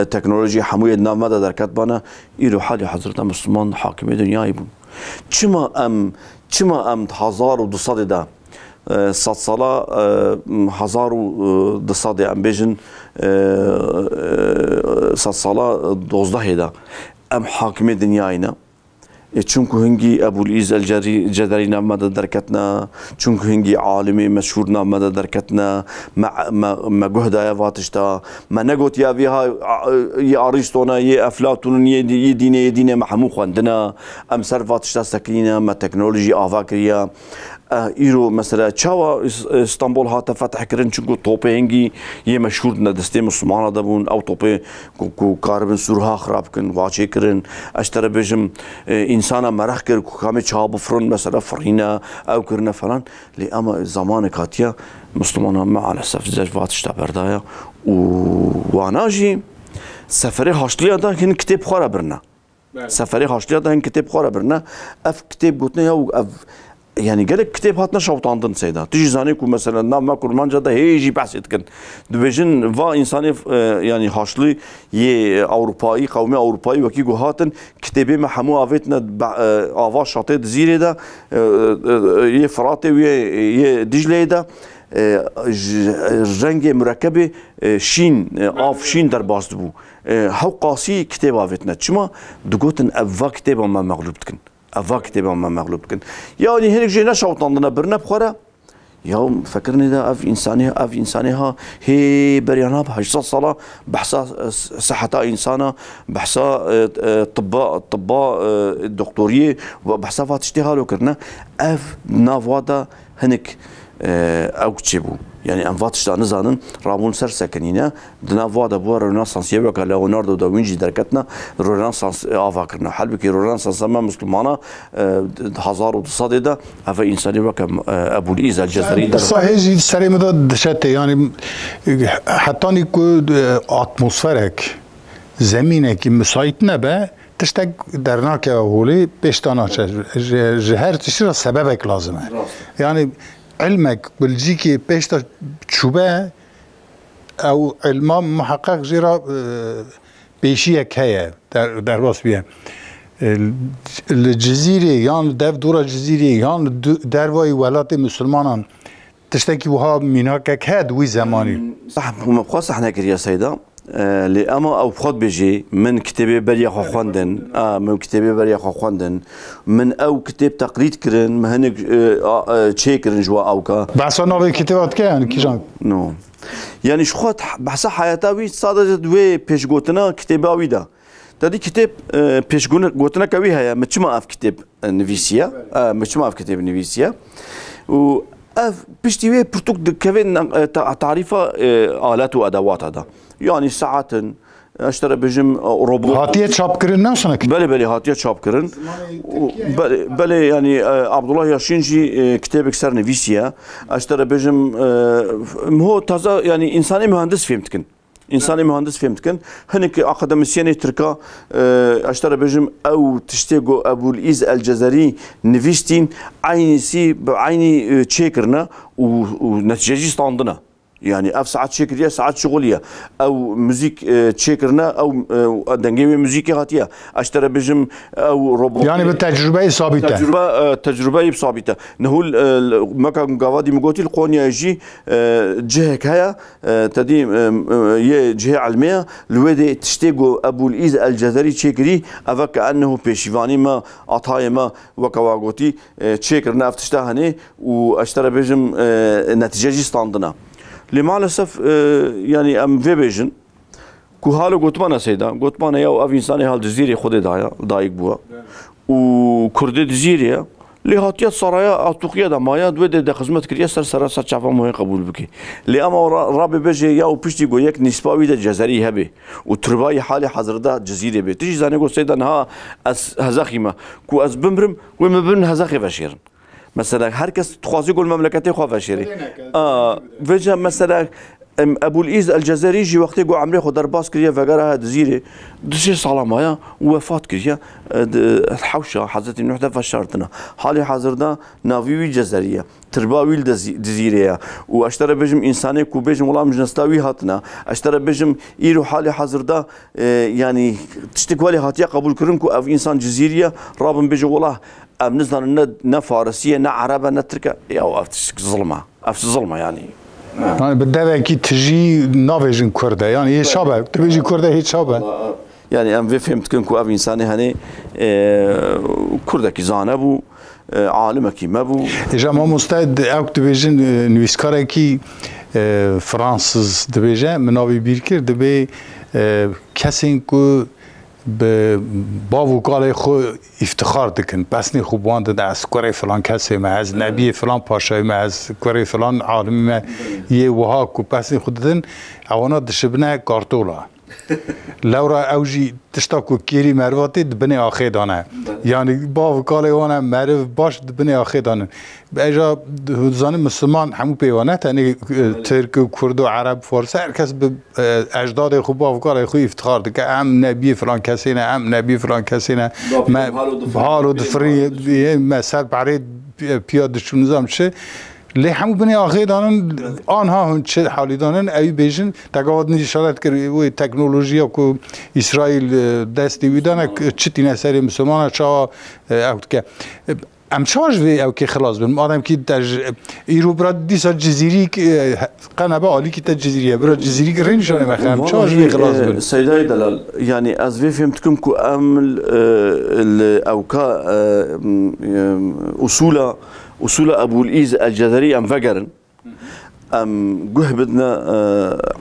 تكنولوجيا حموية نام مدى دركت بانا إلو حالي حضرتنا مسلمان حاكمي دنيا يبون چما ام 1200 دا 100 ساله 1200 ام بيجن 100 ساله 12 دا ام حاكمي دنياينا چونكو هنگي ابو العز الجزري نامده دركتنا چونكو هنگي عالمي مشهور نامده دركتنا ما جهدا واتشتا ما نقول يا فيها يا ارسطونا يا افلاطون يا دين محمو خواندنا ام سرفاتشتا سكينه ما تكنولوجي افاكريا ايرو مثلا تشاوا اسطنبول هاتا فتح كرن چونكو توبي هنگي يه مشهور ندستي مسلمان دبون او توبي كو كاربن سورها خراب كن واچي كرن اشترى بجم انسان مرخ كر كامي چاب فرن مثلا فرينا او كرنا فلان لي اما زمان كاتيا مسلمان مع الاسف زجوات اشتا بردايا واناجي سفري هاشليا دا هن كتاب خورا برنا سفري هاشليا دا هن كتاب خورا برنا اف كتاب قلتنا يا اف يعني قالك كتاب هاتنا شوطاندن سيدا تيجي زانيكو مثلا نام كرمانجا ده هيجي بحث يتكن دبيجن فا انساني يعني هاشلي ي اوروبائي قومي اوروبائي وكيغو هاتن كتابي محمو افيتنا افا شاطئ زيري ده ي فراتي وي دجله ده رنگ مركبه شين اف شين در باست بو هاو قاسي كتاب افيتنا چما دغوتن افا كتاب ما مغلوب تكن افا كتابه ما مغلوب كن يعني هيك جينا شوطاندنا برنا بخورا يوم فكرني ده اف انساني ها هي بريانا بحشا صلاة بحثا صحة انسانه بحثا طباء الدكتوريه وبحثا فاتشتغالو كرنا اف نافوادا هنك او كتشبو يعني انفاتش نزانن رامون سر سكنينا دنافوادا بو روناسانس يبقى ليوناردو دافنشي دركتنا روناسانس افاكرنا حلبك روناسانس ما مسلمانا 1200 دا اف انساني وك ابو العز الجزري صحيح سري مدد دشت يعني حتى نيكو اتموسفيرك زمينك مسايت نبا تشتك درناك هولي بيشتانا جهر تشير سببك لازمه يعني علمك بلجيكي بيشتا تشوبه او علما محقق جرا بيشيك هيا در باس بيه الجزيرة يان دف دورا الجزيرة يان درواي ولات مسلمانان تشتكي وها ميناكك هاد وي زماني صح مبخاص احنا كريا سيدا لأما أو بخد بيجي من كتابي بريا خواندن من كتابي بريا خواندن من أو كتاب تقليد كرن مهنك شيء كرن جوا أوكا بحث نوع كتابات كان كيجان نو يعني شو خد بحث حياتاوي صادق دوي بيش قوتنا كتاباوي دا تدي كتاب بيش قوتنا كوي هيا متشما أف كتاب نفيسيا متشما أف كتاب نفيسيا و أف بيشتوي برتوك كفين تعريفه آلات وأدوات هذا يعني ساعات اشترى بجم روبوت هاتيه تشاب كرن ناسنا بلي هاتيه تشاب كرن بلي يعني عبد الله ياشينجي كتابك سر نفيسيا اشترى بجم هو تازه يعني انساني مهندس فهمتكن انساني مهندس فهمتكن هنك اكاديميسيان تركا اشترى بجم او تشتيغو ابو العز الجزري نفيستين عيني بعيني تشيكرنا ونتيجه ستاندنا يعني اف ساعات شكريه ساعات شغليه او موزيك تشيكرنا او دنجيمي موزيكي هاتيه اشترى بجم او روبوت يعني بالتجربه ثابته تجربه ثابته نقول ما كان قوادي مقوتي القونيا يجي جهك هيا تدي جهه علميه الوادي تشتيغو ابو العز الجزري تشيكري افك انه بيشيفاني ما عطايا ما وكواغوتي تشيكرنا افتشتهني واشترى بجم نتيجه ستاندنا للاسف يعني ام في بيجن كو حالو قطبانا سيدا قطبانا يا اف انسان حال جزيره خود دايق بوا وكرد جزيره اللي هاتيه سرايا اتوقيا دا مايا دو خدمت كريا سر شافا مو قبول بكي اللي اما رابي بيجي يا وبشتي جو يك نسباوي دا جزري هبه وترباي حالي حاضر دا جزيره بي تيجي زاني سيدا ها هزاخيما كو از بمرم ومبن هزاخي بشير مثلا هركس تخوازي يقول مملكتي خو فشيري فيجا مثلا ابو العز الجزائري جي وقتی گو عمري خو درباس كريا فقرها دزيري دشي صالمايا ووفات كريا الحوشه حضرت نوح دفع شرطنا حالي حاضردا ناوي جزائريه ترباويل دزيريا واشترى بجم انساني كو بجم والله مجنستاوي هاتنا اشترى بجم ايرو حالي حاضردا يعني تشتكوالي هاتيا قبول كرنكو او انسان جزيريه رابن بجم والله ام نزنا نا فارسيه نا عربه نا تركه يا افتش ظلمه افتش ظلمه يعني بالدعوة كي تجي نافيجن كرده يعني هي شابه تبيجي كرده هي شابه يعني ام فهمت كنكو اف انساني هني كرده كي زانبو عالمه كي مبو اجا ما مستعد او تبيجن نويسكاره كي فرانسز دبيجه مناوي بيركر دبي كسين كو به باو قال خو افتخار دکن بس نی خوب واند از کره فلان کسی ما از نبی فلان پاشای ما از کره فلان عالمی ما یه وها کو بس نی خودن اوانا دشبنه کارتولا لورا اوجی تشتاکو کیری مرواتی دبنه آخه دانه یعنی باو قال وانا معرف باش دبنه آخه دانه اجا زن مسلمان همو پیوانه تنی ترک و کرد و عرب فارسی هر کس به اجداد خوب باو قال خو افتخار دکه ام نبی فلان کسی نه ام نبی فلان کسی نه حالو دفری مثل برای پیادشون نظام چه لی همو بنی آخه دانن آنها هم چه حالی دانن اوی بیشن تقاوت نشالت کردی و تکنولوژیا کو اسرائیل دستی ویدانه چه تینه سری مسلمان چا اوت که ام چاش وی او که خلاص بن آدم کی ایرو براد دیسا جزیری قنبه عالی کی تا جزیریه براد جزیری که رنجانه مخم چاش وی خلاص بن سیدای دلال یعنی از وی فهمتكم کو ام او کا اصول ابو العز الجزائري ام فقرن ام جه بدنا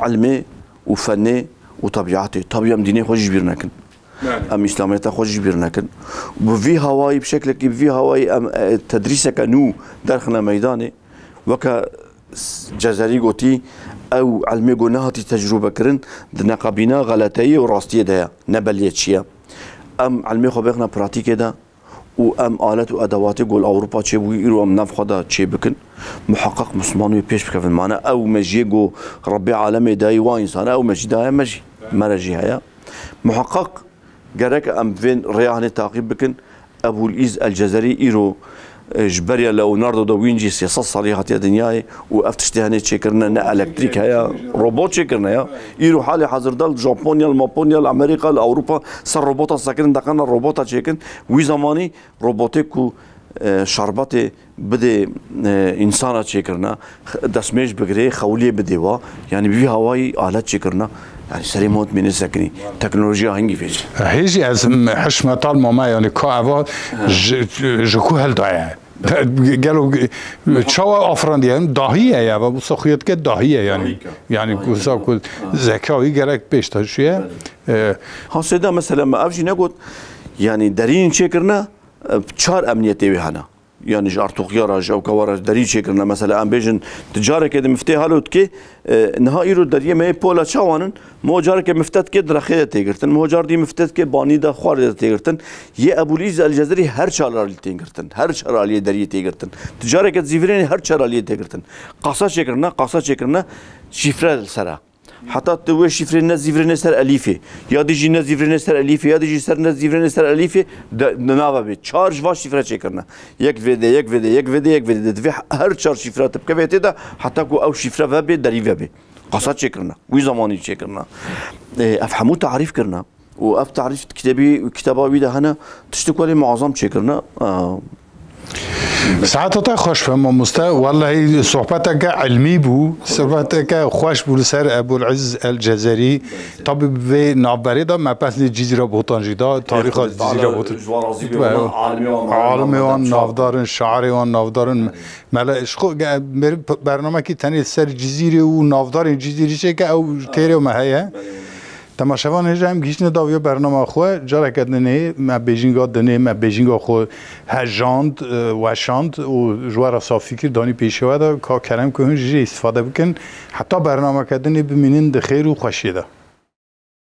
علمي وفني وطبيعتي طبيعه مدينه خوش بيرنكن ام اسلاميته خوش بيرنكن وفي هواي بشكل كي في هواي ام تدريسك نو داخل ميداني وك جزائري قوتي او علمي قناهتي تجربه كرن دنا قبينا غلطيه وراستيه ده نبليت شيا ام علمي خو بيخنا براتيكي ده و ام آلات و ادوات گل اوروبا چه بو ایرو ام نف خدا چه بکن محقق مسلمانوی پیش بکن معنا او مجی گو ربی عالم دای و انسان او مجی دای مجی مرجی هيا محقق گرک ام فين رياهن تعقيب بكن ابو العز الجزائري ايرو جبريا ليوناردو دافنشي سياسات صريحه دنياي وافتشتي هني تشيكرنا نا الكتريك هيا روبوت تشيكرنا يا ايرو حالي حاضر دال جابونيا المابونيا الامريكا الاوروبا سر روبوت ساكن دقنا الروبوت تشيكن وي زماني روبوتيكو شربتي بدي انسان تشيكرنا دسميش بغري خوليه بديوا يعني بي هواي آلات تشيكرنا يعني سري موت من سكني تكنولوجيا هنجي فيش هيجي از حشمه طالما ما يعني كاوا جكو هل داعي قالوا شوا افرانديان داهيه يا ابو سخيت كده داهيه يعني كوسا ذكاوي جرك بيش تشيه ها سيدا مثلا ما افجي نقول يعني دارين شكرنا بشار امنيتي وهنا يعني جارتو خيارج او كوارج دري شكرنا مثلا ام بيجن تجاره كده مفتاح هالوت كي نهائي رو دريه ما بولا شوانن مو جار كي مفتات كي درخيه تيغرتن مو جار دي مفتات كي باني دا خوار تيغرتن يا ابو العز الجزائري هر شارال تيغرتن هر شارال دريه تيغرتن تجاره كي زيفرين هر شارال تيغرتن قاصا شكرنا شفره سرا حتى تو شفره نزيفرين سر اليفه يا ديجي نزيفرين سر اليفه يا ديجي سر نزيفرين سر اليفه ناوا بي تشارج واش شفره شكرنا يك فيدي دفي هر تشارج شفره تبقى بيتدا حتى كو او شفره وبي دريفه بي قصات شكرنا وي زماني شكرنا افهموا تعريف كرنا واف تعريف كتابي ده هنا تشتكوا معظم شكرنا ساعات خوش فهم مستا والله صحبتك علمي بو صحبتك خوش بو سر ابو العز الجزائري طبيب في نابريدا ما بس الجزيره بوطنجي دا تاريخ الجزيره بوطنجي عالمي وان نافدارن شاعري وان نافدارن ملا اشخو برنامه کی تنی سر جزيره و نافدارن جزيره چه او تيره ما هي تماشاوان هجم گیشن داویا برنامه خو جاره کردنه ما بیجینگا دنه ما بیجینگا خو هجاند و شاند و جوار صافی کرد دانی پیشوا دا که کلام که هنجی استفاده بکن حتی برنامه کردنه ببینین دخیر و خوشیده